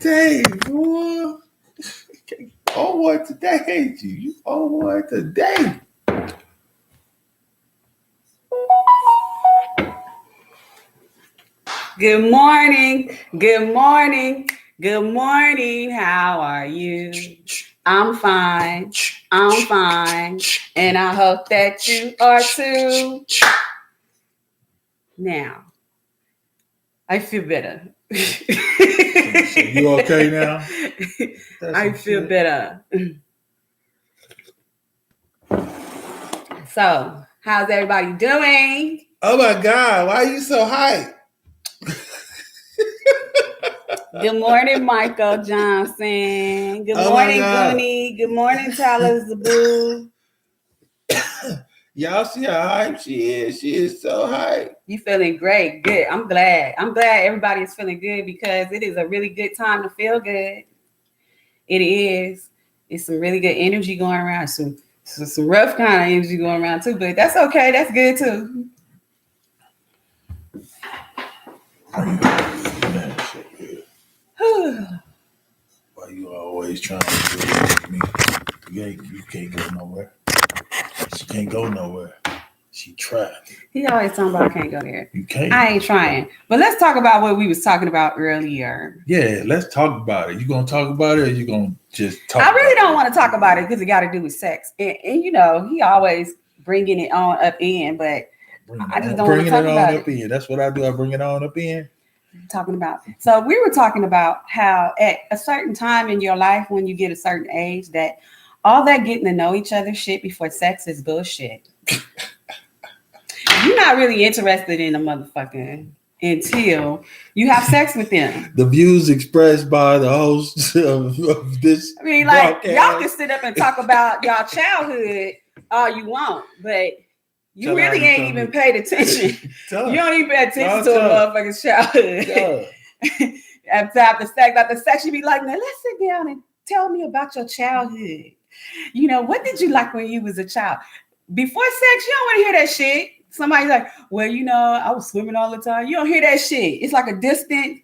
Dang, boy. On one today, ain't you? You on one today. Good morning. Good morning. Good morning. How are you? I'm fine. I'm fine. And I hope that you are too. Now, I feel better. So you okay now? I feel better. So, how's everybody doing? Oh my God, why are you so hyped? Good morning, Michael Johnson. Good morning, Goonie. Good morning, Tyler Zaboo. Y'all see how hype she is? She is so hype. You feeling great. Good. I'm glad. I'm glad everybody is feeling good because it is a really good time to feel good. It is. It's some really good energy going around. Some rough kind of energy going around too, but that's okay. That's good too. Why you always trying to do it with me? You can't go nowhere. She can't go nowhere. She tried. He always talking about I can't go there. You can't. I ain't trying. But let's talk about what we was talking about earlier. Yeah, let's talk about it. You gonna talk about it or you gonna just talk I really about don't want to talk about it because it got to do with sex. And you know, he always bringing it on up in, but I just don't want to talk about it. In. That's what I do. I bring it on up in. Talking about. So we were talking about how at a certain time in your life, when you get a certain age, that all that getting to know each other shit before sex is bullshit. You're not really interested in a motherfucker until you have sex with them. The views expressed by the hosts of this. I mean, like, y'all can sit up and talk about y'all childhood all you want, but you really ain't even paid attention. You don't even pay attention to a motherfucker's childhood. After sex, you be like, now let's sit down and tell me about your childhood. You know, what did you like when you was a child? Before sex, you don't want to hear that shit. Somebody's like, well, you know, I was swimming all the time. You don't hear that shit. It's like a distant.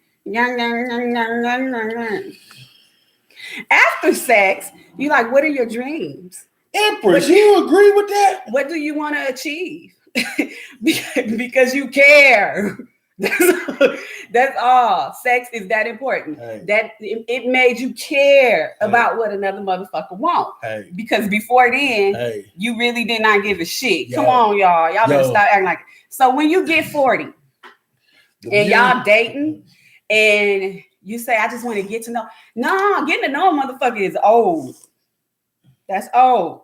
After sex, you like, what are your dreams? Empress, you agree with that? What do you want to achieve? Because you care. That's all. Sex is that important. Hey. That it made you care about what another motherfucker wants. Hey. Because before then, you really did not give a shit. Come on, y'all. Y'all better stop acting like it. So when you get 40 and y'all dating and you say, I just want to get to know. No, getting to know a motherfucker is old. That's old.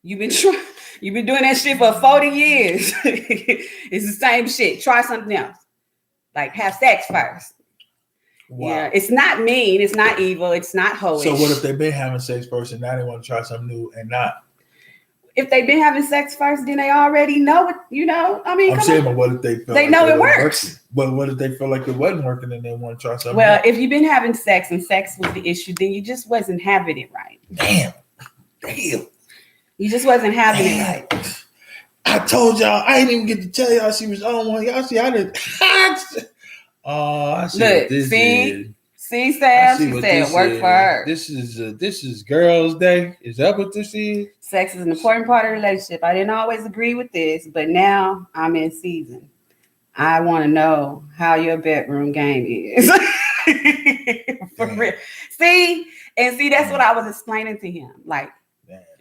You've been doing that shit for 40 years. It's the same shit. Try something else. Like have sex first. Wow. Yeah, it's not mean. It's not evil. It's not hoish. So what if they've been having sex first and now they want to try something new and not? If they've been having sex first, then they already know it. You know, I mean, I'm saying, but what if they feel they know it works? But what if they feel like it wasn't working and they want to try something? Well, if you've been having sex and sex was the issue, then you just wasn't having it right. Damn. You just wasn't having it right. I told y'all, I didn't even get to tell y'all she was on one. Y'all see, I did. Oh, I see. Look, what this is. See, Sam, she said work for her. This is Girls' Day. Is that what this is? Sex is an important part of the relationship. I didn't always agree with this, but now I'm in season. I want to know how your bedroom game is. For real. See, that's what I was explaining to him. Like,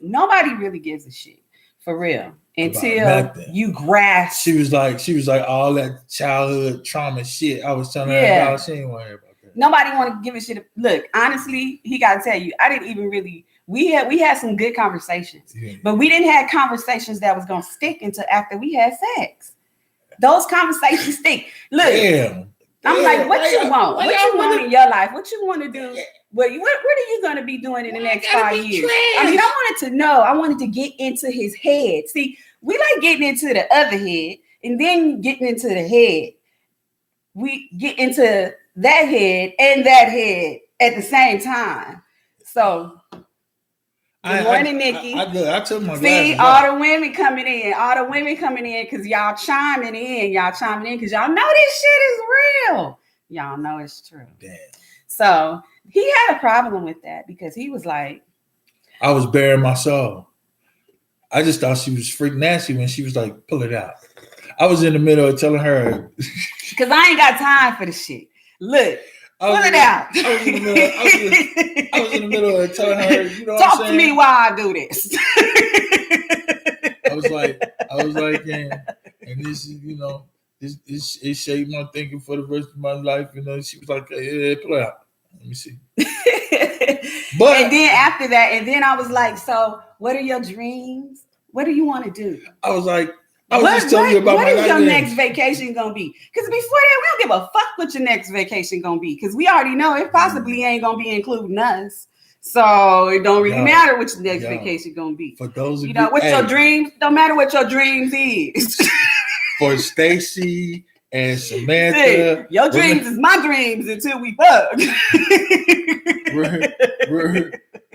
nobody really gives a shit. For real. Until you grasp. She was like all that childhood trauma shit. I was telling her about. She ain't worry about that. Nobody want to give a shit. Look, honestly, he got to tell you, I didn't even really. We had some good conversations, but we didn't have conversations that was gonna stick until after we had sex. Those conversations stick. Look, I'm like, what you want? What you want in your life? What you want to do? What are you going to be doing in the next 5 years? I mean, I wanted to know. I wanted to get into his head. See, we like getting into the other head and then getting into the head. We get into that head and that head at the same time. So, good morning, Nikki. I took my See, all the women coming in. Because y'all chiming in. Because y'all know this shit is real. Y'all know it's true. Damn. So, He had a problem with that because he was like, I was bearing my soul. I just thought she was freak nasty when she was like, pull it out. I was in the middle of telling her. Because I ain't got time for the shit. Look, pull it out. I was in the middle of telling her, you know Talk what I'm saying? to me while I do this. I was like, yeah. And this is, you know, it shaped my thinking for the rest of my life. You know, she was like, yeah, pull it out. Let me see. But and then after that, and then I was like, so what are your dreams? What do you want to do? I was like, just telling you about what my is your nightmares. next vacation gonna be? Because before that, we don't give a fuck what your next vacation gonna be. Because we already know it possibly ain't gonna be including us. So it don't really matter what your next vacation gonna be. For those of you know, your dreams, don't matter what your dreams is. For Stacy and Samantha. Your dreams is my dreams until we fuck.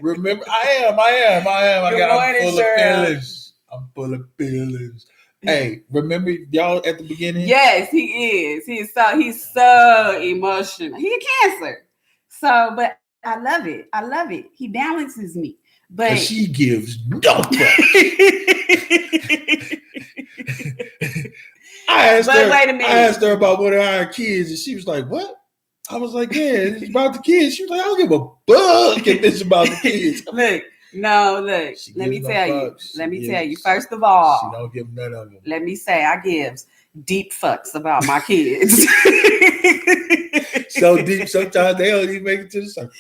Remember, I am. I got full of feelings. I'm full of feelings. Hey, remember y'all at the beginning? Yes, he is. He's so emotional. He a Cancer. So, but I love it. He balances me. But she gives no fuck. I asked her about one of our kids, and she was like, "What?" I was like, "Yeah, it's about the kids." She was like, "I don't give a fuck if it's about the kids." Look. Let me tell you. First of all, she don't give none of them. Let me say, I gives deep fucks about my kids. So deep, sometimes they don't even make it to the surface.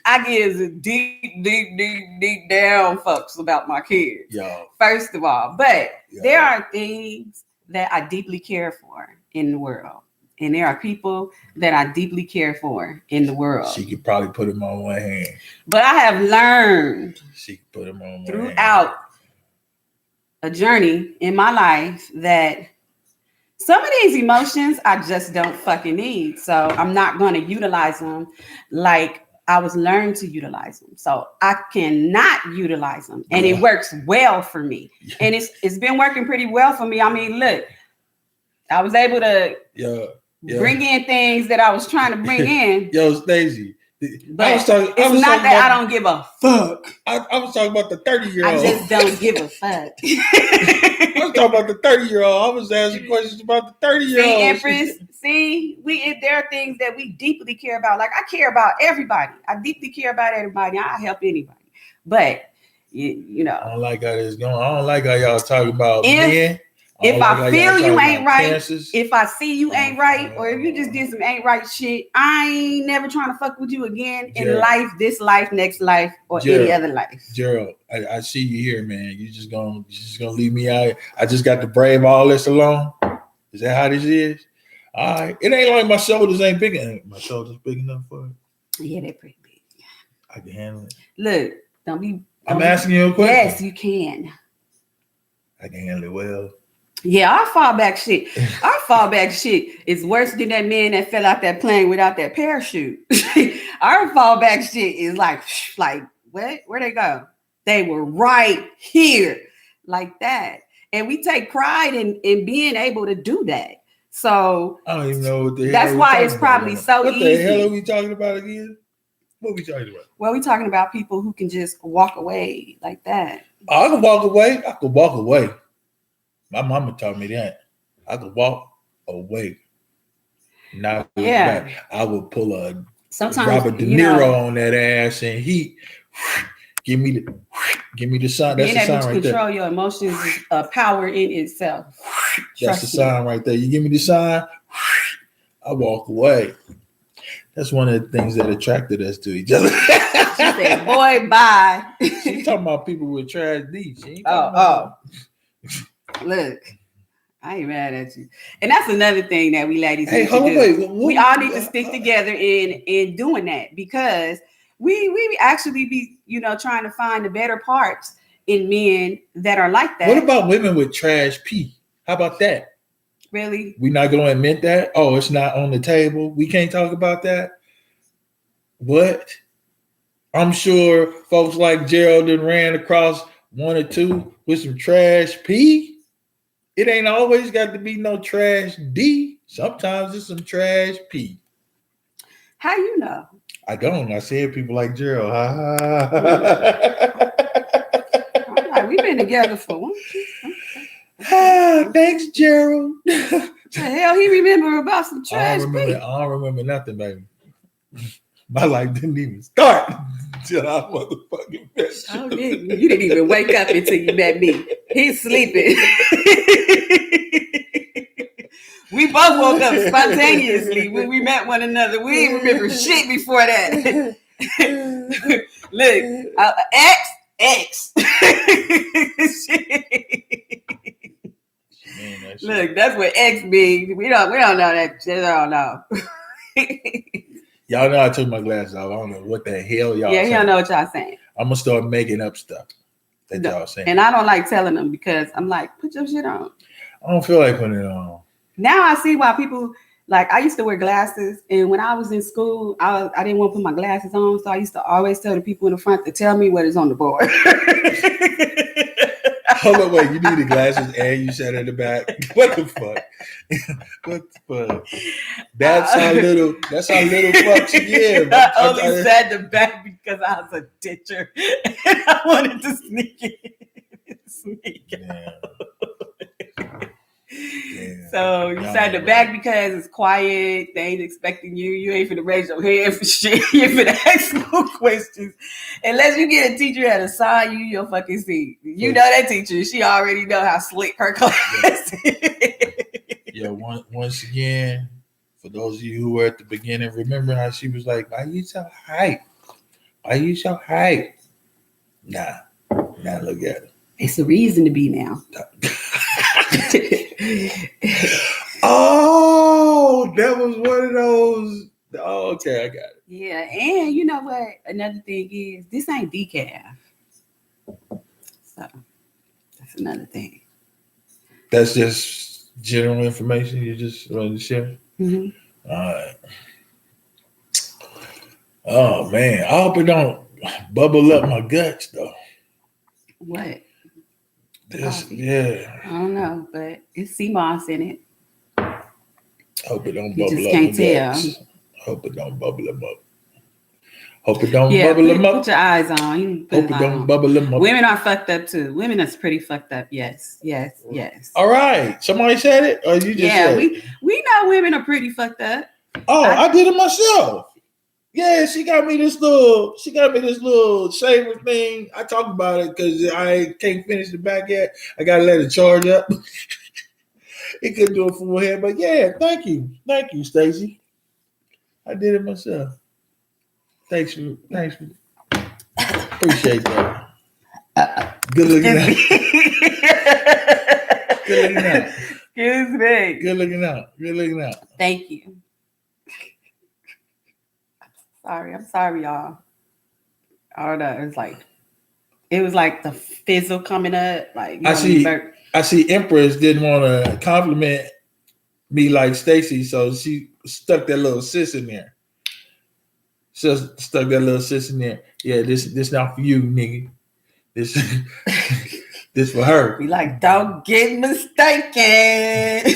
I gives deep down fucks about my kids. Yo. First of all, but there are things that I deeply care for in the world. And there are people that I deeply care for in the world. She could probably put them on one hand. But I have learned she could put them on one throughout hand. A journey in my life that some of these emotions I just don't fucking need. So I'm not going to utilize them like I was learned to utilize them. So I cannot utilize them. And it works well for me. And it's been working pretty well for me. I mean, look, I was able to bring in things that I was trying to bring in. Yo, Stacey. But I don't give a fuck. I was talking about the 30-year-old. I just don't give a fuck. I was talking about the 30-year-old. I was asking questions about the 30-year-old. There are things that we deeply care about. Like I care about everybody. I deeply care about everybody. I help anybody. But you know, I don't like how this going. I don't like how y'all talking about men. If I feel you ain't right, if I see you ain't right, or if you just did some ain't right shit, I ain't never trying to fuck with you again in life, this life, next life, or any other life. Gerald, I see you here, man. You just gonna leave me out. I just got to brave all this alone. Is that how this is? All right. It ain't like my shoulders ain't big enough. My shoulders big enough for it. Yeah, they're pretty big. I can handle it. Look, don't be. I'm asking you a question. Yes, you can. I can handle it well. Yeah, our fallback shit is worse than that man that fell out that plane without that parachute. Our fallback shit is like what? Where'd they go? They were right here, like that. And we take pride in being able to do that. So I don't even know what the hell. That's why it's probably so easy. What the hell are we talking about again? What are we talking about? Well, we're talking about people who can just walk away like that. I can walk away. I could walk away. My mama taught me that. I could walk away. Not back. I would pull a Robert De Niro on that ass and he give me the sign. That's the sign right there. Being able to control your emotions is a power in itself. That's the sign right there. You give me the sign, I walk away. That's one of the things that attracted us to each other. She said, boy, bye. She's talking about people with trash deeds. Look, I ain't mad at you. And that's another thing that we ladies need to do. We all need to stick together in doing that because we actually be, trying to find the better parts in men that are like that. What about women with trash pee? How about that? Really? We're not going to admit that? Oh, it's not on the table. We can't talk about that? What? I'm sure folks like Gerald and ran across one or two with some trash pee. It ain't always got to be no trash D. Sometimes it's some trash P. How you know? I don't. I said people like Gerald. We've been together for one. Thanks, Gerald. The hell he remember about some trash? I don't remember nothing, baby. My life didn't even start until I motherfucking met you. Oh, you didn't even wake up until you met me. He's sleeping. We both woke up spontaneously when we met one another. We didn't remember shit before that. Look, X. Man, look, that's what X means. We don't know that shit. I don't know. Y'all know I took my glasses off. I don't know what the hell y'all saying. Yeah, y'all know what y'all saying. I'm gonna start making up stuff that y'all saying. And I don't like telling them because I'm like, put your shit on. I don't feel like putting it on. Now I see why people like. I used to wear glasses, and when I was in school, I didn't want to put my glasses on, so I used to always tell the people in the front to tell me what is on the board. Hold on, wait. You need the glasses and you sat in the back. What the fuck? What the fuck? That's how little fucks you give. I only sat in the back because I was a ditcher and I wanted to sneak out. Yeah. So you sat in the back because it's quiet. They ain't expecting you. You ain't finna raise your hand for shit. You ain't finna ask no questions. Unless you get a teacher that assign you your fucking seat. You know that teacher. She already know how slick her class is. Once again, for those of you who were at the beginning, remember how she was like, why you so hype? Why you so hype? Nah, look at it. It's a reason to be now. Oh, that was one of those. Oh, okay, I got it. Yeah, and you know what? Another thing is this ain't decaf. So that's another thing. That's just general information you just want to share? Mm-hmm. All right. Oh, man. I hope it don't bubble up my guts, though. What? Yeah. I don't know, but it's sea moss in it. Hope it don't you bubble just up can't my tell. guts. Hope it don't bubble them up. Hope it don't bubble them up. Put your eyes on. Hope it don't bubble them up. Women are fucked up too. Women is pretty fucked up. Yes. All right. Somebody said it, or you just said it? we know women are pretty fucked up. Oh, I did it myself. Yeah, she got me this little shaver thing. I talk about it because I can't finish the back yet. I gotta let it charge up. It couldn't do it from my head, but yeah, thank you, Stacey. I did it myself. Thanks for appreciate that. Good looking out. Good looking out. Excuse me. Good looking out. Thank you. I'm sorry, y'all. I don't know. It was like the fizzle coming up. Like I see Empress didn't want to compliment me like Stacey, so she stuck that little sis in there. Yeah, this not for you, nigga. This for her. Be like, don't get mistaken.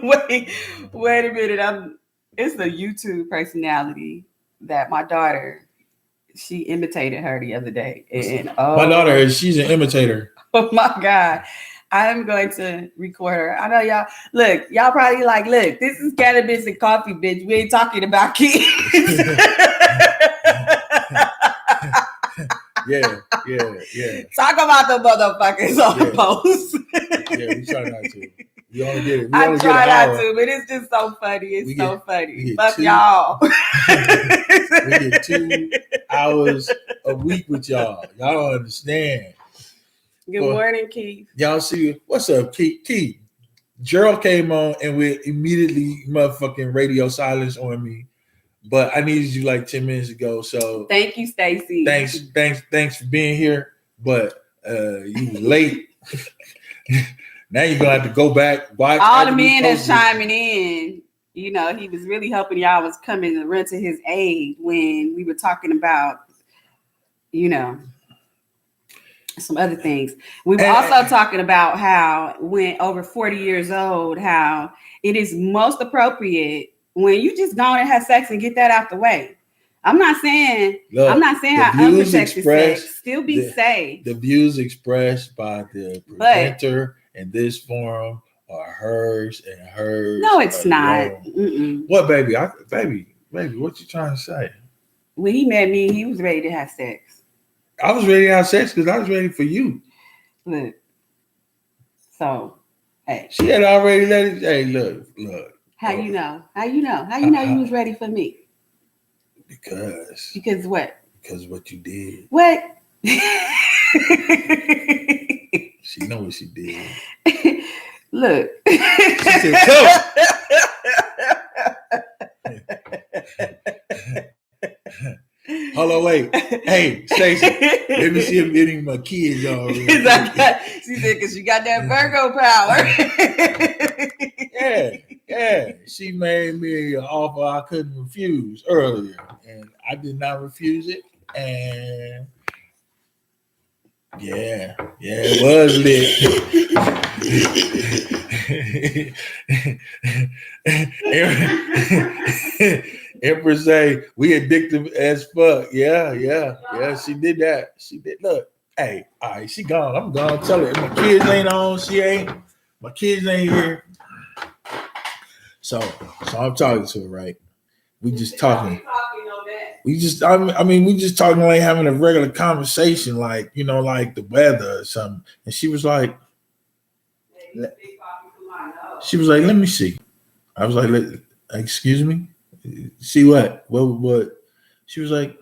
Wait a minute. It's a YouTube personality that my daughter, she imitated her the other day. And my daughter, she's an imitator. Oh my God. I'm going to record her. I know y'all probably like, look, this is Cannabis and Coffee, bitch. We ain't talking about kids. Yeah. Talk about the motherfuckers on the post. Yeah, we try not to. We only get it. I try not to, but it's just so funny. It's so funny. Fuck y'all. We get 2 hours a week with y'all. Y'all don't understand. Good morning, Keith. Y'all see what's up, Keith? Gerald came on and we immediately motherfucking radio silence on me. But I needed you like 10 minutes ago. So thank you, Stacey. Thanks for being here. But you was late. Now you're gonna have to go back. Watch all the men that's chiming in. You know, he was really hoping y'all was coming to run to his aid when we were talking about, you know, some other things. We were also talking about how when over 40 years old, how it is most appropriate when you just go on and have sex and get that out the way. I'm not saying how unprotected sex. Still be safe. The views expressed by the presenter in this forum are hers and hers. No, it's not. What, baby? Baby, what you trying to say? When he met me, he was ready to have sex. I was ready to have sex because I was ready for you. Look. So, hey. She had already let it. Hey, look. How you know? How you know you was ready for me? Because what? Because what you did. What? She know what she did. Look. She said, "Come." Hold on, wait. Hey, Stacey, let me see if any of my kids are. She said, because you got that Virgo power. Yeah. She made me an offer I couldn't refuse earlier, and I did not refuse it. And yeah, it was lit. Empress say we addictive as fuck. Yeah. She did that. She did. Look, hey, all right, she gone. I'm gone. Tell her if my kids ain't on. My kids ain't here. So I'm talking to her, right? We just talking. We just talking like having a regular conversation, like, you know, like the weather or something. And she was like, let me see. I was like, excuse me? See what? What? She was like,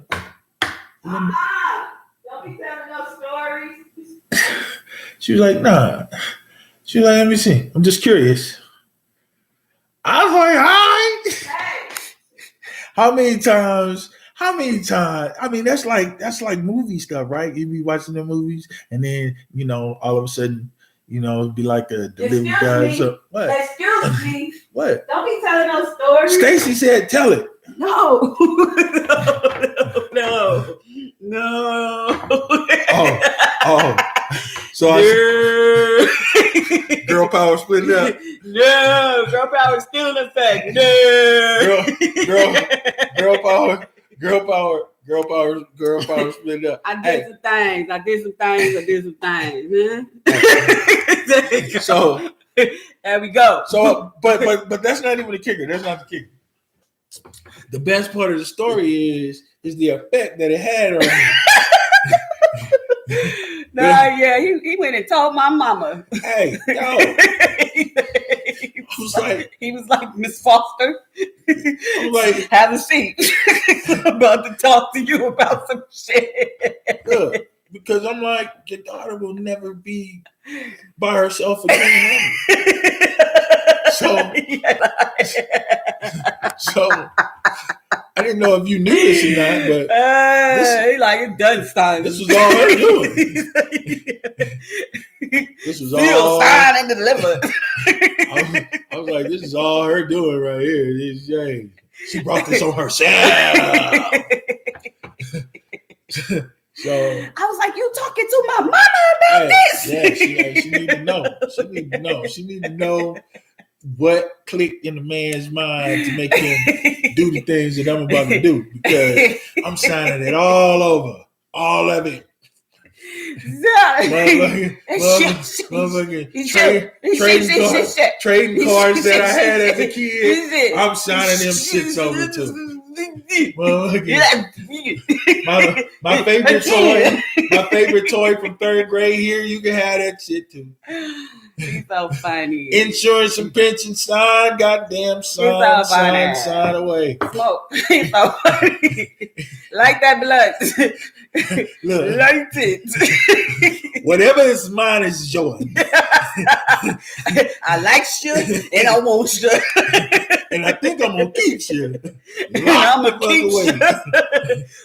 don't be telling no stories. She was like, nah. She was like, let me see. I'm just curious. I was like, all right. How many times? I mean, that's like movie stuff, right? You be watching the movies, and then, you know, all of a sudden, you know, it'd be like a delivery guy. So, what? Excuse me. What? Don't be telling no stories. Stacy said, tell it. No. Oh. So girl power split up. No, girl power still in effect. No. Girl power split up. I did some things. Huh? So there we go. So, but that's not even the kicker. That's not the kicker. The best part of the story is the effect that it had on me. He went and told my mama. Hey, yo. He was like, Miss Foster, I'm like, have a seat. I'm about to talk to you about some shit. Look, because I'm like, your daughter will never be by herself again. So I didn't know if you knew this or not, but it's done time. This was all her doing. This was all signed and delivered. I was like, this is all her doing right here. She brought this on herself. So I was like, you talking to my mama about this? Yeah, she need to know. She need to know what clicked in the man's mind to make him do the things that I'm about to do, because I'm signing it all over, all of it. Trading cards that I had as a kid, I'm signing them shits over too. My favorite toy from third grade here, you can have that shit too. He's so funny. Insurance and pension, sign, goddamn, sign away. Smoke. He's so funny. Like that blood. Look, light it. Whatever is mine is yours. I like you and I want you. And I think I'm gonna keep you. And I'm gonna keep you.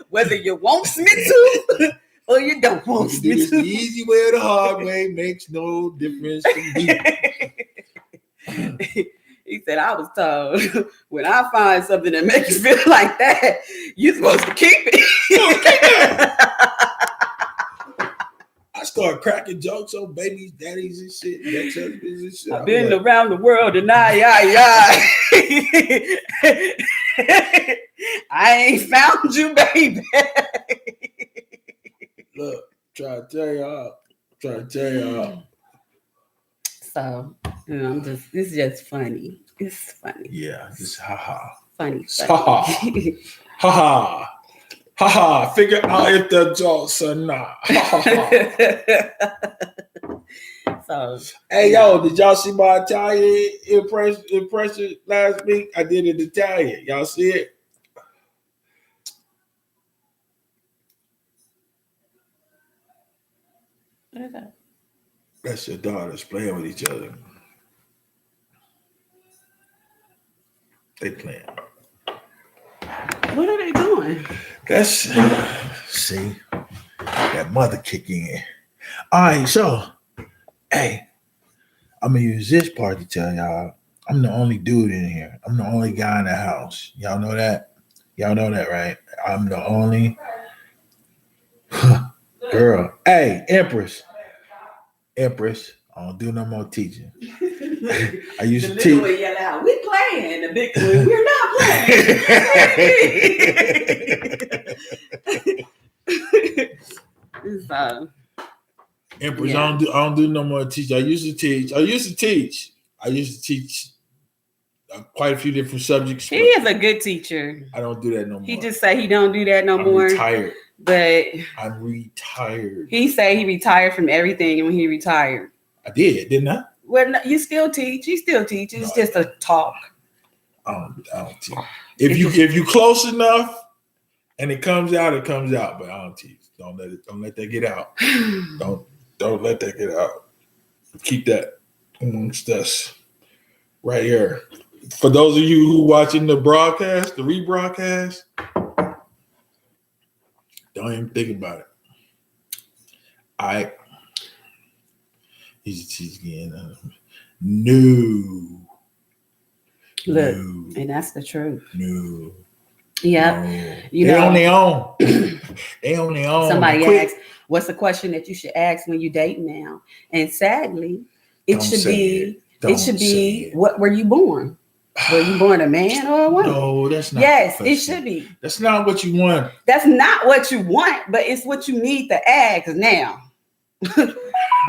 Whether you want me to or you don't want me to. The easy way or the hard way makes no difference to me. He said, I was told, when I find something that makes you feel like that, you're supposed to keep it. I start cracking jokes on babies, daddies, and shit. Ex-husbands and shit. I've been around the world and I I ain't found you, baby. Look, try to tell y'all. So, this is just funny. It's funny. Yeah, just haha. Funny. Haha. Haha. Haha. Figure out if the adults or not. So, hey, yo, did y'all see my Italian impression last week? I did it Italian. Y'all see it? What is that? That's your daughters playing with each other. They playing. What are they doing? That's see that mother kick in. All right, so hey, I'm gonna use this part to tell y'all I'm the only dude in here. I'm the only guy in the house. Y'all know that? Y'all know that, right? I'm the only girl. Hey, Empress. I don't do no more teaching. I used to teach. One yell out, "We playing." The big one, we're not playing. Empress, yeah. I don't do no more teaching. I used to teach quite a few different subjects. He is a good teacher. I don't do that no more. He just say he don't do that no more. I'm retired. But I'm retired. He say he retired from everything when he retired. I did, didn't I? Well, no, you still teach. He still teaches. It's just a talk. I don't teach. If you close enough and it comes out, it comes out. But I don't teach. Don't let that get out. Don't let that get out. Keep that amongst us right here. For those of you who watching the broadcast, the rebroadcast, don't even think about it. He's again. No. Look, and that's the truth. No. Yeah. No. They're on their own. They on their own. Somebody asked, what's the question that you should ask when you're dating now? And sadly, it should be what were you born? Were you born a man or a woman? No, that's not. Yes, it should be. That's not what you want. That's not what you want, but it's what you need to ask now.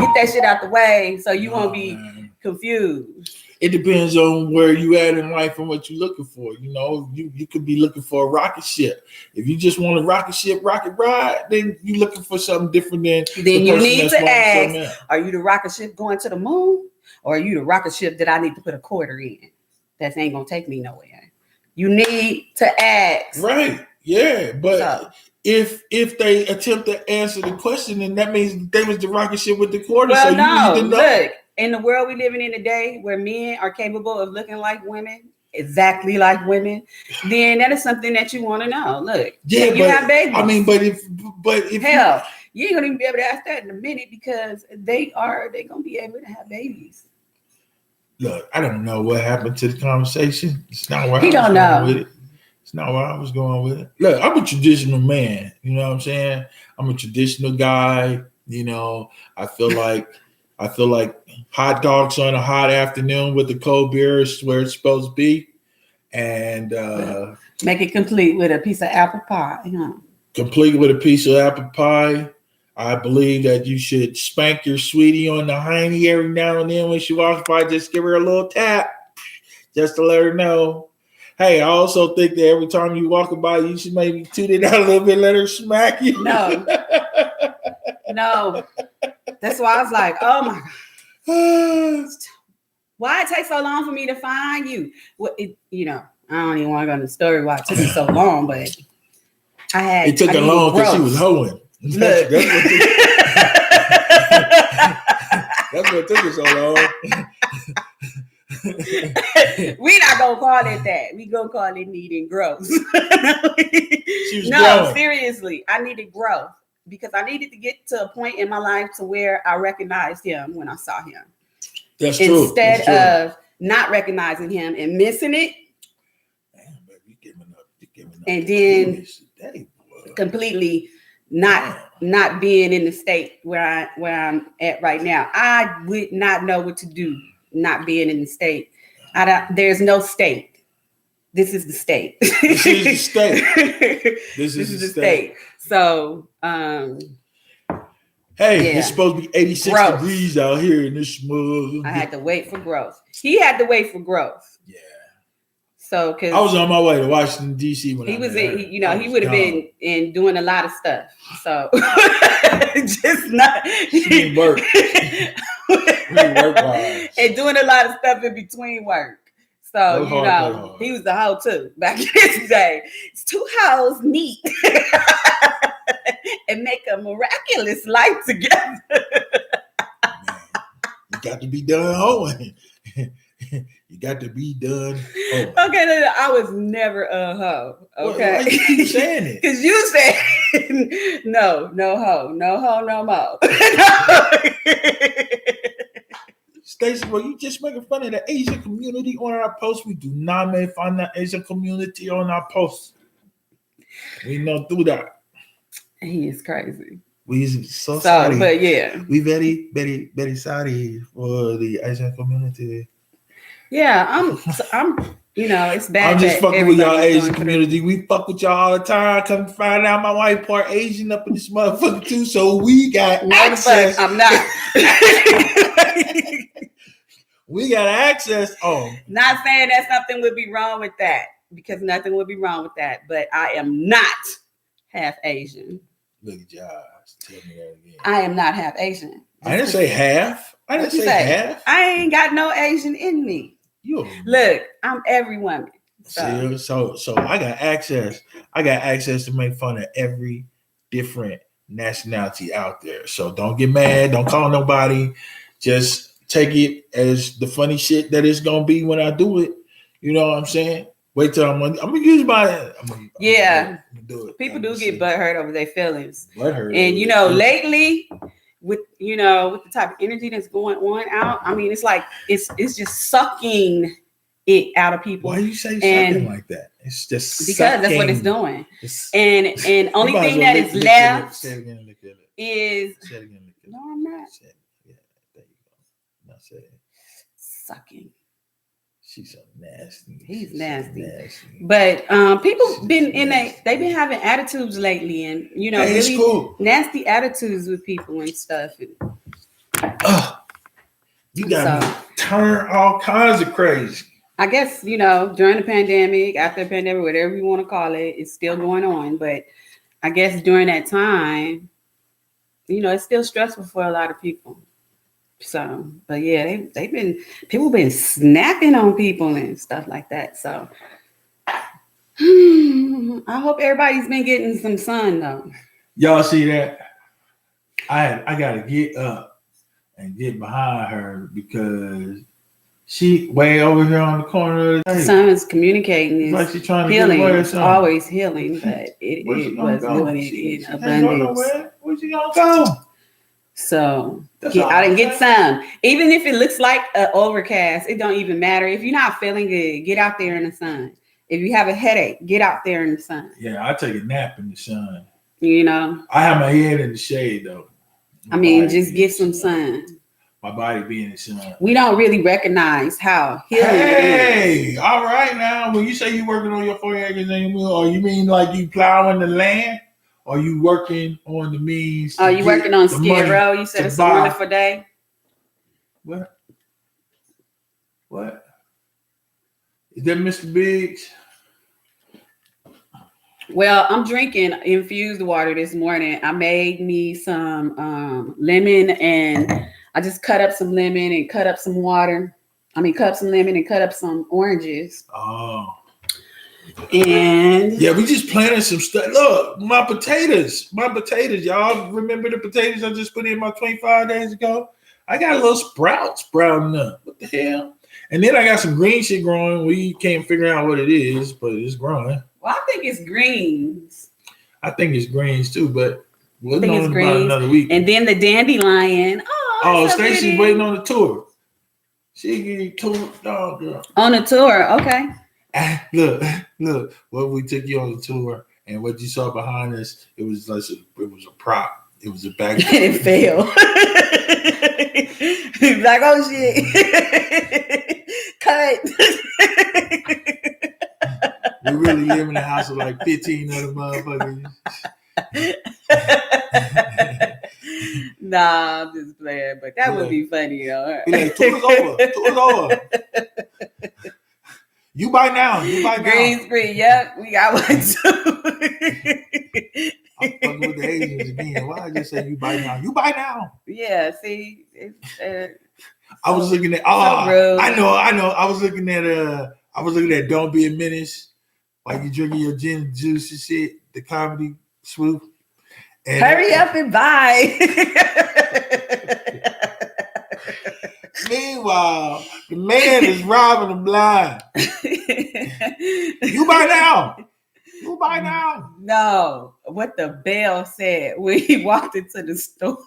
Get that shit out the way so you won't be confused. It depends on where you at in life and what you're looking for. You know, you could be looking for a rocket ship. If you just want a rocket ship, rocket ride, then you're looking for something different than. Then you need to ask: are you the rocket ship going to the moon, or are you the rocket ship that I need to put a quarter in? That ain't gonna take me nowhere. You need to ask. Right? Yeah, but if they attempt to answer the question, then that means they was the rocket ship with the quarter. Well, so no, you need to know. Look, in the world we living in today, where men are capable of looking like women, exactly like women, then that is something that you want to know. Look, yeah, you have babies. I mean, but if hell, you ain't gonna even be able to ask that in a minute because they gonna be able to have babies. Look, I don't know what happened to the conversation. It's not where I was going with it. It's not where I was going with it. Look, I'm a traditional man. You know what I'm saying? I'm a traditional guy. You know, I feel like hot dogs on a hot afternoon with the cold beer is where it's supposed to be. And make it complete with a piece of apple pie. Complete with a piece of apple pie. I believe that you should spank your sweetie on the hiney every now and then when she walks by. Just give her a little tap just to let her know. Hey, I also think that every time you walk by, you should maybe toot it out a little bit, let her smack you. No. That's why I was like, oh my God. Why it takes so long for me to find you? Well, I don't even want to go into the story why it took me so long, but it took her long because she was hoeing. That's what took it so long. We not gonna call it that. We gonna call it needing growth. Growing. Seriously, I needed growth because I needed to get to a point in my life to where I recognized him when I saw him. That's true. Instead of not recognizing him and missing it. Damn, baby, you giving up. And then completely not being in the state where I'm at right now. I would not know what to do not being in the state. There's no state. this is the state. This is the state. This is the state. So, hey, it's supposed to be 86 degrees out here in this mug. I had to wait for growth. He had to wait for growth. Yeah. So, because I was on my way to Washington D.C. when he was in, he would have been in doing a lot of stuff. So, just not she didn't work. And doing a lot of stuff in between work. So, he was the hoe too back in his day. It's two hoes meet and make a miraculous life together. Man, you got to be done hoeing. You got to be done hoeing. Okay, I was never a hoe. Okay. Why you keep saying it? Because you said no hoe, no mo. Stacey, well, you just making fun of the Asian community on our posts. We do not make fun of the Asian community on our posts. We don't do that. He is crazy. We so sorry. But yeah. We very, very, very sorry for the Asian community. Yeah, I'm it's bad. I'm just fucking with y'all Asian community. We fuck with y'all all the time. Come find out my wife part Asian up in this motherfucker too. So we got access. I'm not. We got access. Not saying that something would be wrong with that, because nothing would be wrong with that. But I am not half Asian. Look at y'all. Tell me that again. I am not half Asian. I didn't say half. I didn't say half. I ain't got no Asian in me. Look, I'm every woman. So I got access. I got access to make fun of every different nationality out there. So don't get mad. Don't call nobody. Just take it as the funny shit that it's gonna be when I do it. You know what I'm saying? Wait till I'm gonna use my. I'm gonna do it. People do get butthurt over their feelings. Butthurt. And lately, with the type of energy that's going on out, I mean, it's like it's just sucking it out of people. Why you say something like that? It's just because that's what it's doing. And only thing that is left is no, I'm not. Yeah, there you go. Not saying sucking. She's so nasty. He's nasty. But people they've been having attitudes lately, and really cool. Nasty attitudes with people and stuff. You got to turn all kinds of crazy. I guess during the pandemic, after the pandemic, whatever you want to call it, it's still going on. But I guess during that time, it's still stressful for a lot of people. So, but yeah, people been snapping on people and stuff like that. So, I hope everybody's been getting some sun though. Y'all see that? I gotta get up and get behind her because she way over here on the corner of the table. Sun is communicating. Is like she's trying to healing. Get away or something. Always healing, but it was doing it in abundance. Where's she gonna go? So I didn't get some. Even if it looks like an overcast, it don't even matter. If you're not feeling good, get out there in the sun. If you have a headache, get out there in the sun. Yeah, I take a nap in the sun. I have my head in the shade though. Just get some sun. My body being in the sun. We don't really recognize how healing is. All right now. When you say you working on your 4 acres and or you mean like you plowing the land? Are you working on the means? Oh, you working on Skid Row? You said it's a wonderful day. What? Is that Mr. Biggs? Well, I'm drinking infused water this morning. I made me some lemon, and I just cut up some lemon and cut up some water. Cut up some lemon and cut up some oranges. Oh. And yeah, we just planted some stuff. Look, my potatoes. Y'all remember the potatoes I just put in my 25 days ago? I got a little sprout sprouting up. What the hell? And then I got some green shit growing. We can't figure out what it is, but it's growing. Well, I think it's greens. I think it's greens too, but we'll know in about another week. And then the dandelion. Oh, Stacey's waiting on the tour. She getting toured, dog girl. On the tour, okay. Look, what we took you on the tour and what you saw behind us, it was a prop. It was a backdrop. It fell. He's like, oh shit. Cut. We really live in a house with like 15 other motherfuckers. Nah, I'm just playing, but that would be funny, though. Be like, tour's over. You buy now. Green screen, yep, we got one too. I'm fucking with the Asians again. Why I just say you buy now? You buy now. Yeah, see, I was looking at. I know. I was looking at Don't Be a Menace while you drinking your gin juice and shit. The comedy swoop. And hurry up and buy. Meanwhile, the man is robbing the blind. You buy now. No, what the bell said when he walked into the store.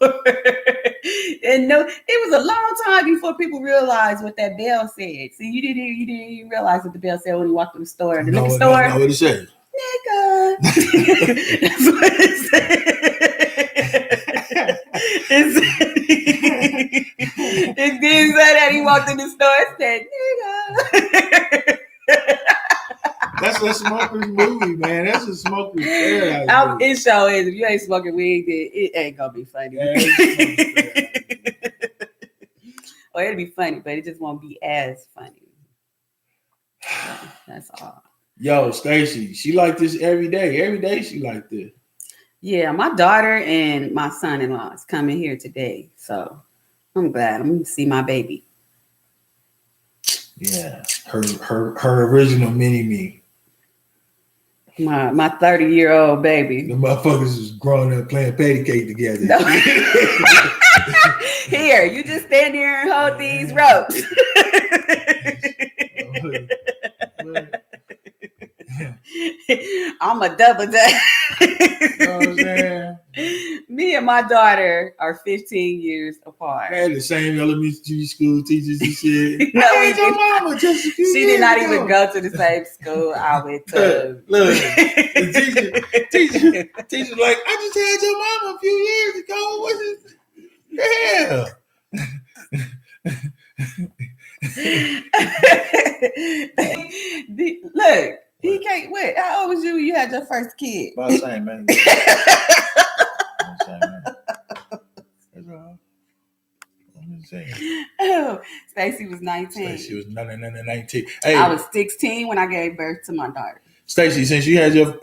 And no, it was a long time before people realized what that bell said. See, you didn't even realize what the bell said when he walked in the store. The liquor store. No, what it said? Nigga. That's what it said. It didn't say that he walked in the store. It said, nigga. That's a smoker's movie, man. That's a smoker's paradise. It sure is. If you ain't smoking weed, then it ain't gonna be funny. Or it'll be funny, but it just won't be as funny. That's all. Yo, Stacy, she like this every day. Every day she like this. Yeah, my daughter and my son-in-law is coming here today, so I'm glad. I'm gonna see my baby. Yeah, her original mini-me. My 30-year-old baby. The motherfuckers is growing up playing patty cake together. No. Here, you just stand here and hold these ropes. I'm a double dutch. You know what I'm saying? Me and my daughter are 15 years apart. They had the same elementary school teachers and shit. No, I your mama just a few she did not even go to the same school I went to. Look, the teacher like, I just had your mama a few years ago. What is the hell? Look, he can't wait. How old was you when you had your first kid? About the same, man. Oh, Stacy was 19. Stacy was 19. Hey, I was 16 when I gave birth to my daughter. Stacy, since you had your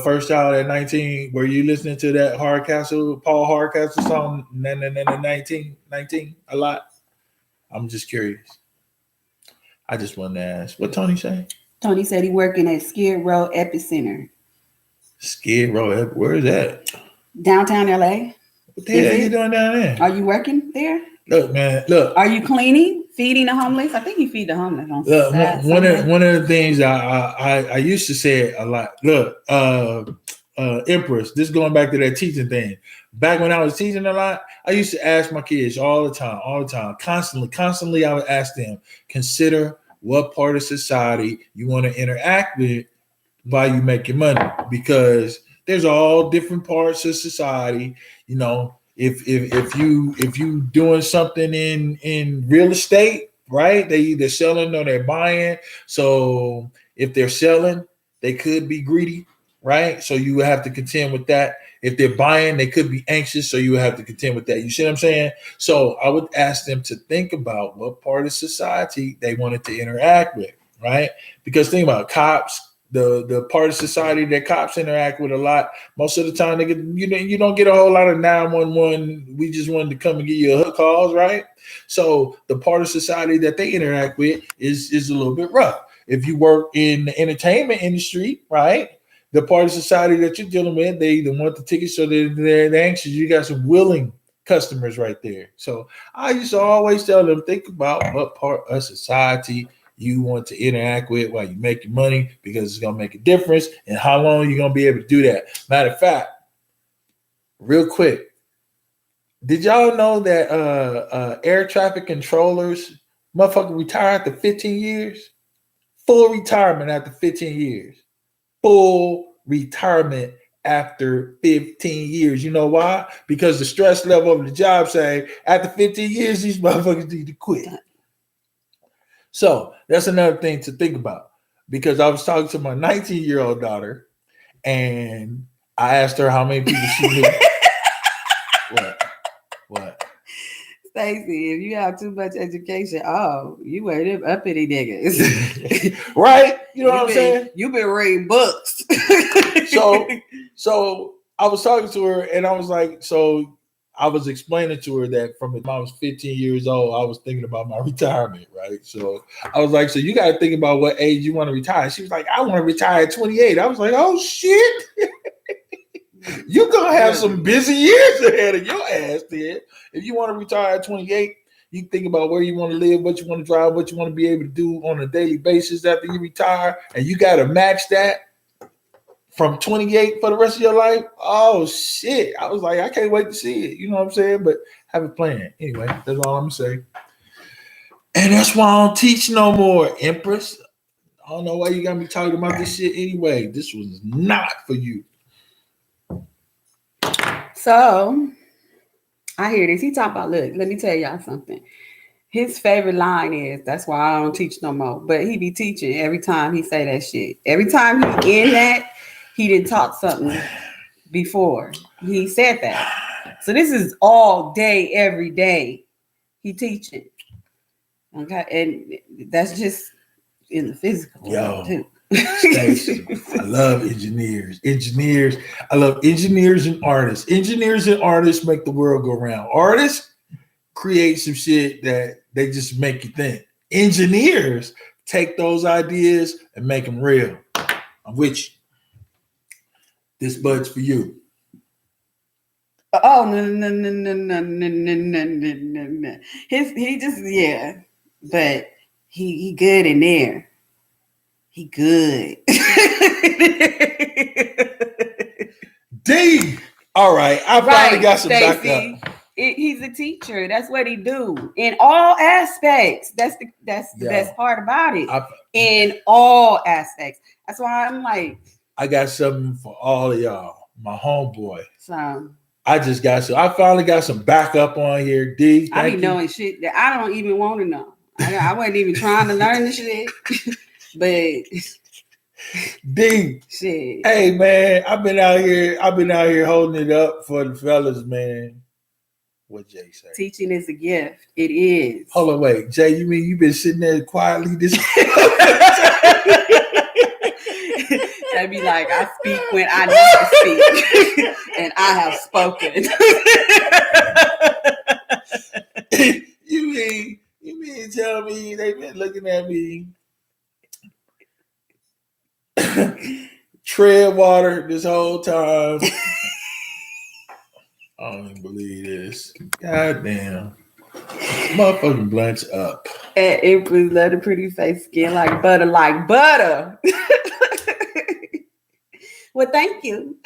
first child at 19, were you listening to that Paul Hardcastle song 19 a lot? I'm just curious. I just wanted to ask. What Tony say? Tony said he working at Skid Row Epicenter. Skid Row, where is that? Downtown LA. What the hell are you doing down there? Are you working there? Look, man, look. Are you cleaning, feeding the homeless? I think you feed the homeless on look, one of the things I used to say it a lot. Look, Empress, this is going back to that teaching thing. Back when I was teaching a lot, I used to ask my kids all the time, constantly I would ask them, consider what part of society you want to interact with while you make your money, because there's all different parts of society. You know, if you doing something in real estate, right? They either selling or they're buying. So if they're selling, they could be greedy, right? So you have to contend with that. If they're buying, they could be anxious. So you have to contend with that. You see what I'm saying? So I would ask them to think about what part of society they wanted to interact with, right? Because think about cops. The part of society that cops interact with a lot, most of the time you don't get a whole lot of 911. We just wanted to come and give you a hook calls, right? So the part of society that they interact with is a little bit rough. If you work in the entertainment industry, right? The part of society that you're dealing with, they either want the tickets, so they're anxious. You got some willing customers right there. So I used to always tell them, think about what part of society you want to interact with while you make your money, because it's going to make a difference and how long you're going to be able to do that. Matter of fact, real quick, did y'all know that air traffic controllers, motherfucker, retire after 15 years? Full retirement after 15 years. Full retirement after 15 years. You know why? Because the stress level of the job say after 15 years, these motherfuckers need to quit. So that's another thing to think about. because I was talking to my 19-year-old daughter, and I asked her how many people she knew. What? Stacey, if you have too much education, you were them uppity niggas. Right? You know what I'm saying? You've been reading books. So I was talking to her, and I was like, I was explaining to her that from the time I was 15 years old, I was thinking about my retirement, right? So I was like, so you got to think about what age you want to retire. She was like, I want to retire at 28. I was like, oh, shit. You're going to have some busy years ahead of your ass there. If you want to retire at 28, you think about where you want to live, what you want to drive, what you want to be able to do on a daily basis after you retire, and you got to match that from 28 for the rest of your life. Oh, shit. I was like, I can't wait to see it. You know what I'm saying? But have a plan. Anyway, that's all I'm going to say. And that's why I don't teach no more, Empress. I don't know why you got me talking about this shit anyway. This was not for you. So I hear this. He talking about, look, let me tell y'all something. His favorite line is, that's why I don't teach no more. But he be teaching every time he say that shit. Every time he in that, he did taught something before. He said that. So this is all day, every day. He teaching. Okay. And that's just in the physical world too. Stacey, I love engineers. I love engineers and artists. Engineers and artists make the world go round. Artists create some shit that they just make you think. Engineers take those ideas and make them real. I'm with you. This bud's for you. Oh, no. He just, yeah. But he good in there. He good. D. All right. I finally got some Stacey. Backup. He's a teacher. That's what he do in all aspects. That's the best part about it. In all aspects. That's why I'm like, I got something for all of y'all. My homeboy. So I just got I finally got some backup on here. D. I be knowing shit that I don't even want to know. I wasn't even trying to learn the shit. But D, shit. Hey man, I've been out here holding it up for the fellas, man. What Jay say? Teaching is a gift. It is. Hold on, wait. Jay, you mean you've been sitting there quietly this They'd be like, I speak when I need to speak. And I have spoken. You mean tell me they've been looking at me tread water this whole time. I don't even believe this. God damn. Motherfucking blunts up. And it was let a pretty face skin like butter. Well, thank you.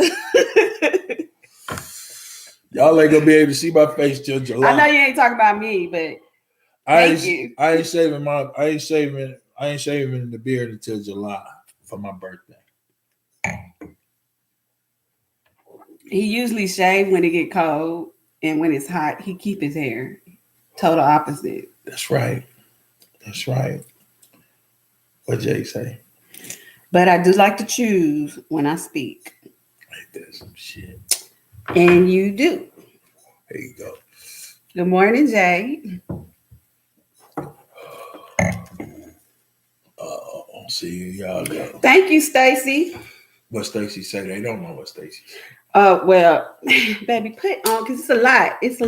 Y'all ain't gonna be able to see my face till July. I know you ain't talking about me, but I ain't shaving the beard until July for my birthday. He usually shave when it get cold, and when it's hot, he keep his hair. Total opposite. That's right. What Jay say? But I do like to choose when I speak. Ain't that some shit? And you do. There you go. Good morning, Jay. See y'all go. Thank you, Stacey. What Stacey say? They don't know what Stacey said. Well, baby, put on, because it's a lot. Put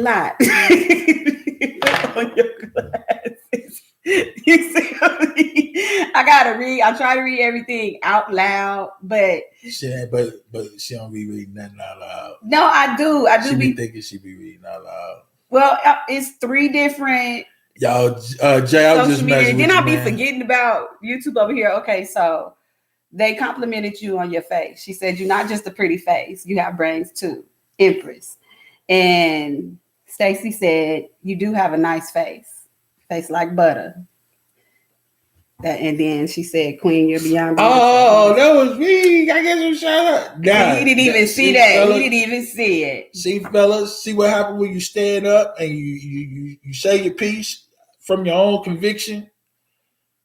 on your glasses. You see what I mean? I gotta read. I try to read everything out loud, but she don't be reading nothing out loud. No, I do. She be thinking she be reading out loud. Well, it's 3 different. Y'all, Jay, I was just messing with you, then I'll be forgetting about YouTube over here. Okay, so they complimented you on your face. She said you're not just a pretty face. You have brains too, Empress. And Stacey said you do have a nice face like butter. And then she said, Queen, you're beyond. Oh, that was me. I guess I'm shut up. Nah, he didn't even see that. Fellas, he didn't even see it. See, fellas, see what happened when you stand up and you say your piece from your own conviction.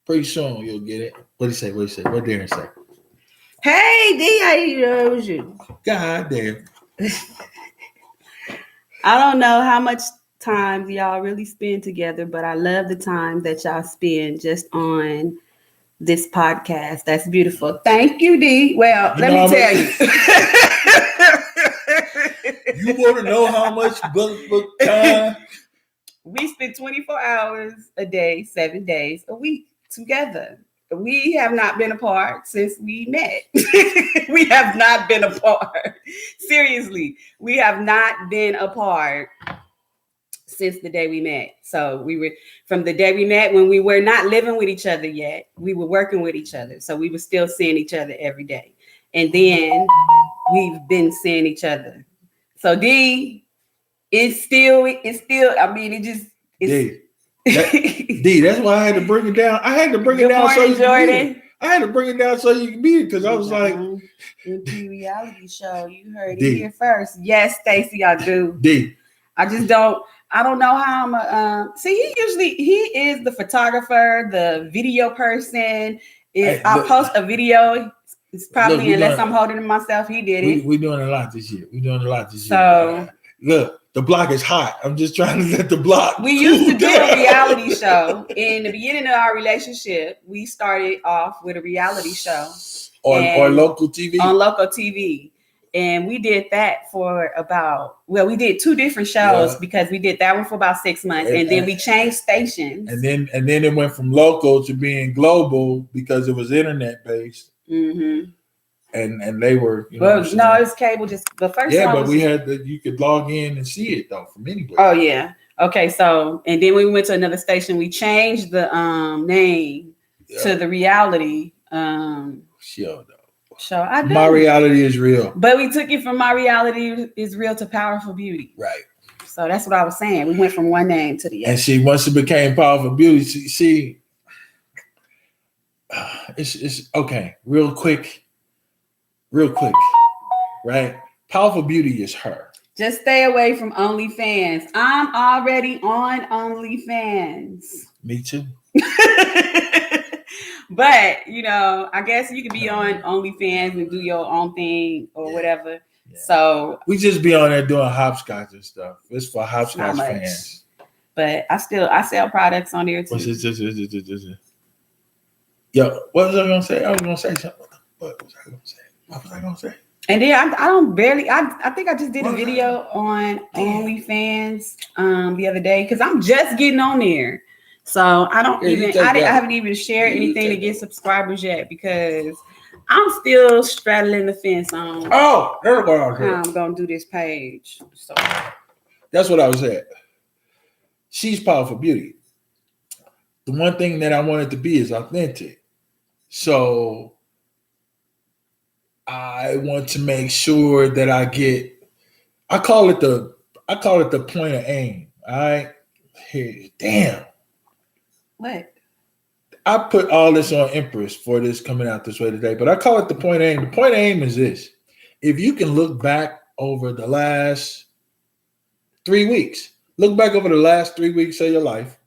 Pretty soon you'll get it. What did he say? What did Darren say? Hey, D, how you? God damn. I don't know how much time y'all really spend together, but I love the time that y'all spend just on this podcast. That's beautiful. Thank you, D. Well, let me tell you. You want to know how much book time? We spend 24 hours a day, 7 days a week together. We have not been apart since we met. We have not been apart. Seriously, we have not been apart since the day we met. So we were from the day we met when we were not living with each other yet. We were working with each other. So we were still seeing each other every day. And then we've been seeing each other. So D, it's still, I mean, it just, it's, D, that's why I had to bring it down. I had to bring it down so you can beat it. I had to bring it down so you can beat it because I was like, MP reality show. You heard it here first. Yes, Stacey, I do. D. I don't know how I'm see. He is the photographer, the video person. If I post a video, it's probably unless I'm holding it myself. He did it. We're doing a lot this year. So look. The block is hot. I'm just trying to let the block. We used to do a reality show. In the beginning of our relationship, we started off with a reality show on local TV. On local TV. And we did that for we did 2 different shows because we did that one for about 6 months. And then we changed stations. And then it went from local to being global because it was internet based. Mm-hmm. And they were, no, it's cable. Just the first. Yeah, but we had you could log in and see it though from anywhere. Oh yeah. Okay, so and then when we went to another station, we changed the name to the reality show. Though. My reality is real. But we took it from My Reality is Real to Powerful Beauty. Right. So that's what I was saying. We went from one name to the other. And see, once it became Powerful Beauty, see, it's okay. Real quick, right? Powerful Beauty is her. Just stay away from OnlyFans. I'm already on OnlyFans. Me too. But, I guess you could be on OnlyFans and do your own thing or whatever. Yeah. So we just be on there doing hopscotch and stuff. It's for hopscotch fans. But I sell products on there too. Yo, what was I gonna say? I was gonna say something. What was I gonna say? And then I think I just did a video on OnlyFans the other day because I'm just getting on there. So I haven't even shared anything to get subscribers yet because I'm still straddling the fence on how I'm gonna do this page. So that's what I was saying. She's Powerful Beauty. The one thing that I wanted to be is authentic. So I want to make sure that I call it the point of aim. All right. Hey, damn. What? I put all this on Empress for this coming out this way today, but I call it the point of aim. The point of aim is this. If you can look back over the last 3 weeks, of your life,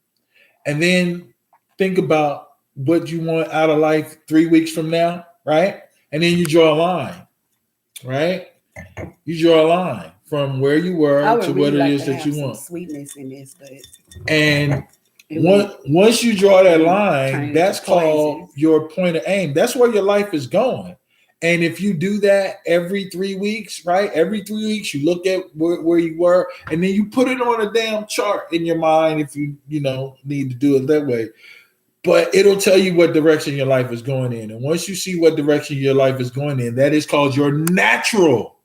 and then think about what you want out of life 3 weeks from now, right? And then you draw a line, right? You draw a line from where you were to what it is that you want. Sweetness in this, but once you draw that line, that's called your point of aim. That's where your life is going. And if you do that every 3 weeks, right? Every 3 weeks, you look at where you were, and then you put it on a damn chart in your mind if you need to do it that way. But it'll tell you what direction your life is going in. And once you see what direction your life is going in, that is called your natural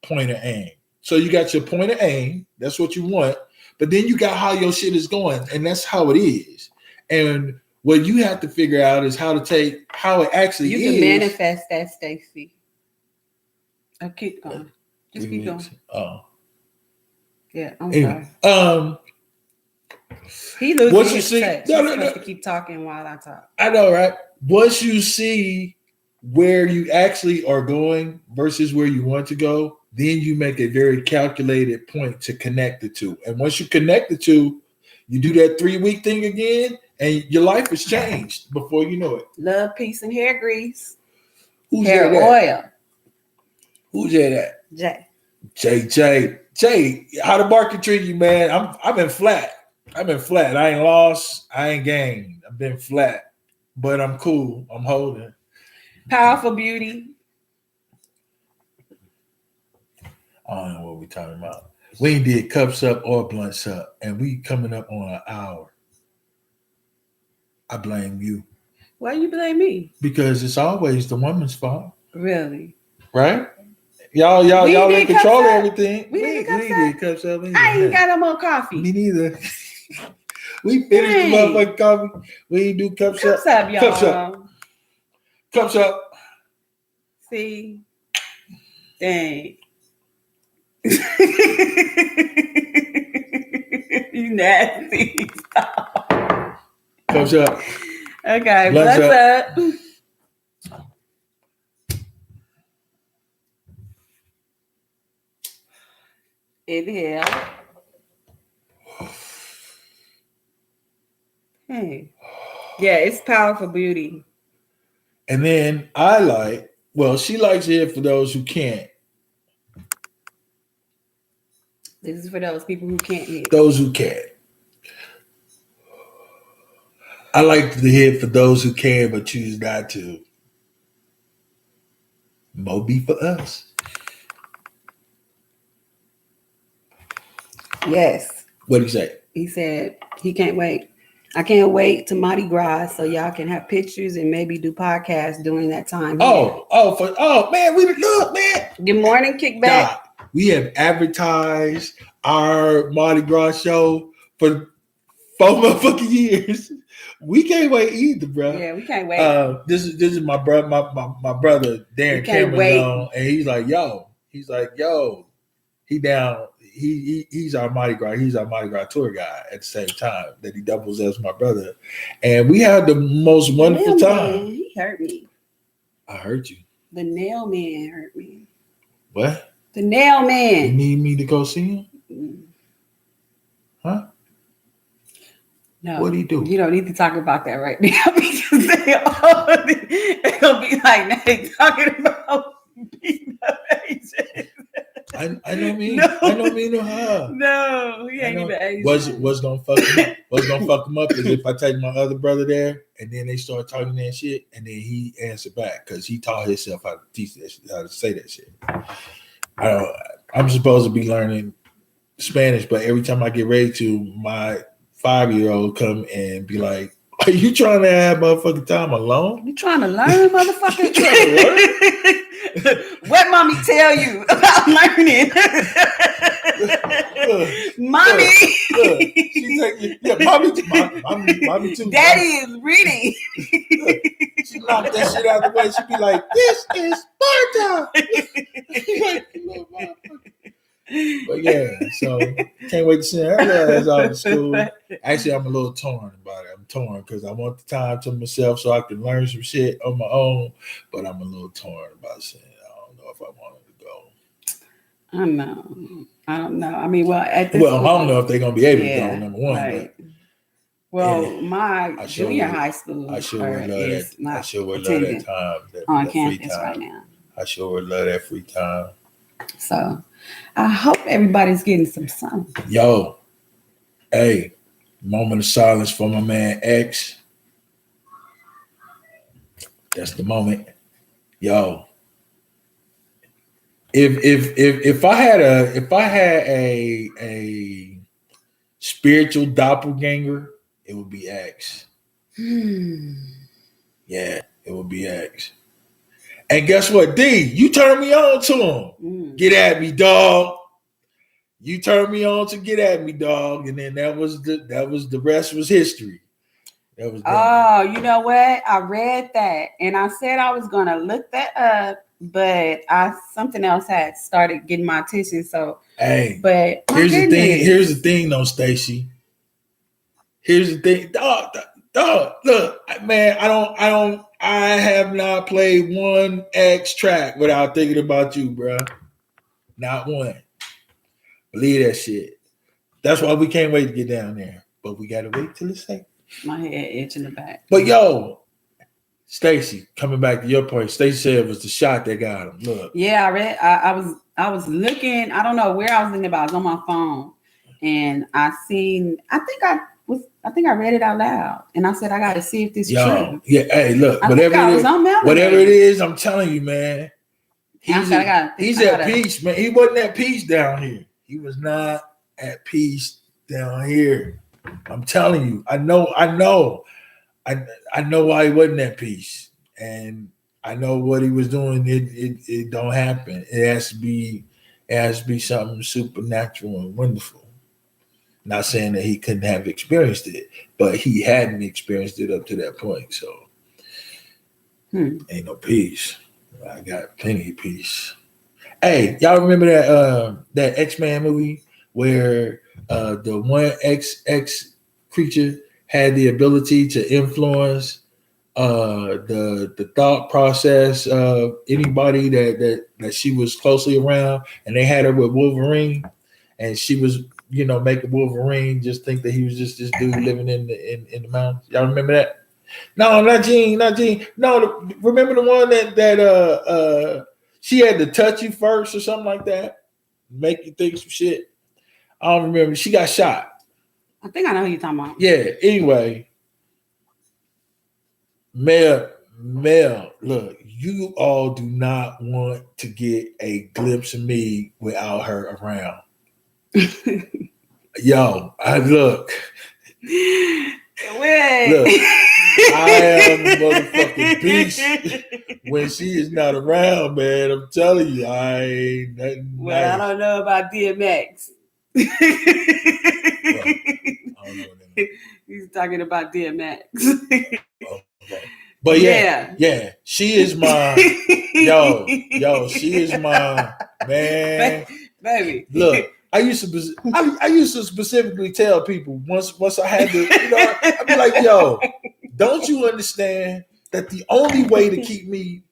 point of aim. So you got your point of aim. That's what you want. But then you got how your shit is going. And that's how it is. And what you have to figure out is how to take how it actually is. You can manifest that, Stacey. I'll keep going. Just keep going. Oh. Yeah, I'm sorry. He loses his touch. He's supposed to keep talking while I talk. I know, right? Once you see where you actually are going versus where you want to go, then you make a very calculated point to connect the two. And once you connect the two, you do that 3 week thing again, And your life has changed before you know it. Love, peace, and hair grease. Who's hair oil. Who's that? Jay. Jay, how the market treat you, man? I've been flat. I ain't lost. I ain't gained. I've been flat. But I'm cool. I'm holding. Powerful Beauty. I don't know what we're talking about. We ain't did cups up or blunts up, and we coming up on an hour. I blame you. Why you blame me? Because it's always the woman's fault. Really? Right? Y'all in control of everything. We did cups up. I ain't got no more coffee. Me neither. We finished the motherfucking coffee. We ain't do cups up. Y'all. Cups up. See? Dang. You nasty. Cups up. Okay, what's up? Inhale. Hey. Yeah, it's Powerful Beauty. And then she likes it for those who can't. This is for those people who can't hit. Those who can't. I like to hit for those who can but choose not to. Moby for us. Yes. What did he say? He said he can't wait. I can't wait to Mardi Gras so y'all can have pictures and maybe do podcasts during that time. Man, look, man. Good morning, Kickback. We have advertised our Mardi Gras show for 4 motherfucking years. We can't wait either, bro. Yeah, we can't wait. This is my brother, my brother Darren Cameron, and he's like, yo, he down. He's our Mardi Gras. He's our Mardi Gras tour guide at the same time that he doubles as my brother, and we had the most wonderful time. Man, he hurt me. I hurt you. The nail man hurt me. What? The nail man. You need me to go see him? Huh? No. What'd he do? You don't need to talk about that right now because they'll be like, now they talking about beating up Asians. I know me. No. I know me no how. No, he ain't even Asian. What's gonna fuck him up? What's gonna fuck him up is if I take my other brother there and then they start talking that shit and then he answer back because he taught himself how to teach that shit, how to say that shit. I'm supposed to be learning Spanish, but every time I get ready to, my 5-year-old come and be like, "Are you trying to have motherfucking time alone? You trying to learn, motherfucker? What mommy tell you about learning? Mommy. She's like, mommy too. Daddy is reading. She knocked that shit out of the way. She'd be like, "This is Sparta." But yeah, so can't wait to see her ass out of school. Actually, I'm a little torn about it. I'm torn because I want the time to myself so I can learn some shit on my own. But I'm a little torn about saying I don't know if I wanted to go. I don't know. I mean, I don't know if they're gonna be able to go. Number one, right. But my junior high school, I sure would love that. I sure would love that time on campus right now. I sure would love that free time. So I hope everybody's getting some sun. Yo, hey, moment of silence for my man X. That's the moment. Yo, if I had a spiritual doppelganger, it would be X. Yeah, it would be X. And guess what, D? You turned me on to him. Get at me, dog. You turned me on to get at me, dog. And then that was the rest was history. That was you know what? I read that and I said I was gonna look that up, but something else had started getting my attention. So but here's the thing though, Stacy. Here's the thing, dog. Look, man, I have not played one X track without thinking about you, bro. Not one. Believe that shit. That's why we can't wait to get down there. But we gotta wait till it's safe. My head itch in the back. But yo, Stacy, coming back to your point, Stacy said it was the shot that got him. Look. Yeah, I read. I was looking. I don't know where I was thinking about. I was on my phone, and I seen. I think I read it out loud, and I said I got to see if this is true. Yeah. Hey, look. Whatever it is, I'm telling you, man. He's at peace, man. He wasn't at peace down here. He was not at peace down here. I'm telling you. I know why he wasn't at peace, and I know what he was doing. It don't happen. It has to be something supernatural and wonderful. Not saying that he couldn't have experienced it, but he hadn't experienced it up to that point. So ain't no peace. I got plenty of peace. Hey, y'all remember that X-Men movie where the one X creature had the ability to influence the thought process of anybody that she was closely around, and they had her with Wolverine, and she was making Wolverine just think that he was just this dude living in the mountains. Y'all remember that? No, not Jean. No, remember the one that she had to touch you first or something like that, make you think some shit. I don't remember. She got shot. I think I know who you're talking about. Yeah. Anyway, Mel, look, you all do not want to get a glimpse of me without her around. Yo, look. Look, I am a motherfucking beast when she is not around, man. I'm telling you, I ain't nothing. Well, nice. I don't know about DMX. Well, I don't know what that means. He's talking about DMX. Okay. But yeah, she is my yo, she is my man, baby. Look. I used to specifically tell people once I had to, I'd be like, yo, don't you understand that the only way to keep me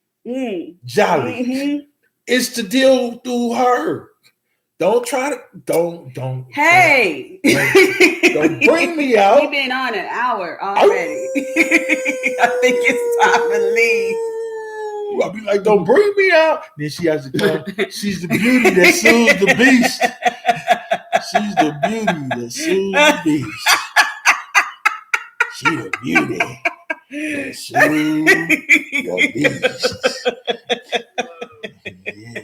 jolly is to deal through her. Don't try to don't. Hey, don't bring me out. We've been on an hour already. I think it's time to leave. I'll be like, don't bring me out. Then she has to come. She's the beauty that soothes the beast. She's the beauty that soothes the beast. She the beauty that soothes the beast. Yeah.